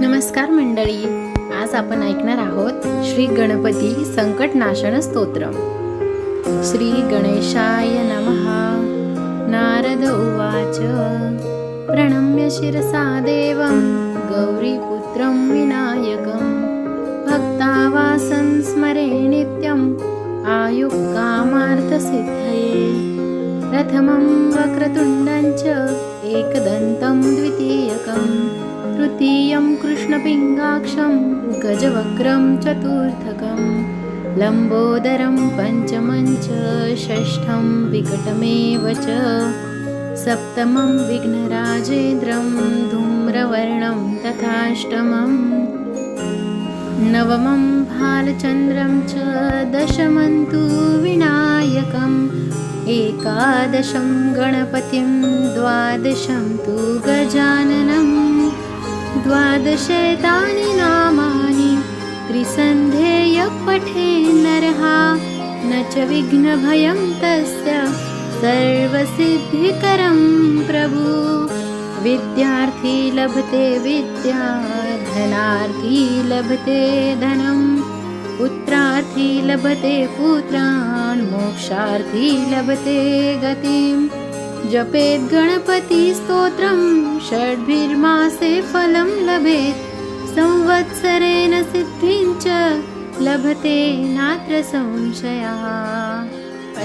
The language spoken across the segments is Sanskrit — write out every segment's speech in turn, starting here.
नमस्कार मंडळी, आज आपण ऐकणार आहोत श्री गणपती संकटनाशन स्तोत्र। श्री गणेशाय नमः। नारद उवाच प्रणम्य शिरसा देवं गौरीपुत्रं विनायकं भक्तावासं स्मरे नित्यं आयुक्कामार्थसिद्धये। प्रथमं वक्रतुण्डं च एकदन्तं द्वितीयकं तृतीयं कृष्णपिङ्गाक्षं गजवक्त्रं चतुर्थकं लम्बोदरं पञ्चमं च षष्ठं विकटमेव च सप्तमं विघ्नराजेन्द्रं धूम्रवर्णं तथाष्टमं नवमं भालचन्द्रं च दशमं तु विनायकम् एकादशं गणपतिं द्वादशं तु गजाननं द्वादशैतानि नामानि त्रिसन्ध्येयः पठेन् नरः न च विघ्नभयं तस्य सर्वसिद्धिकरं प्रभु। विद्यार्थी लभते विद्या धनार्थी लभते धनं पुत्रार्थी लभते पुत्रान् मोक्षार्थी लभते गतिं। जपेत् गणपति स्तोत्रं षड्भिर्मासे फलं लभेत् संवत्सरेण सिद्धिं च लभते नात्र संशयः।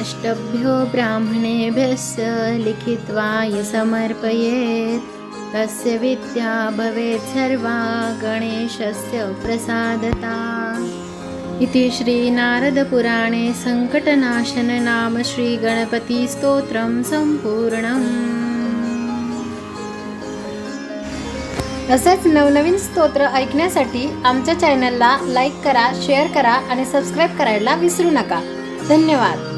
अष्टभ्यो ब्राह्मणेभ्यश्च लिखित्वा य समर्पयेत् तस्य विद्या भवेत् सर्वा गणेशस्य प्रसादता। इति श्री नारद पुराणे संकटनाशन नाम श्री गणपती स्तोत्रम संपूर्णम्। असेच नवनवीन स्तोत्र ऐकण्यासाठी आमच्या चॅनलला लाईक करा, शेअर करा आणि सबस्क्राईब करायला विसरू नका। धन्यवाद।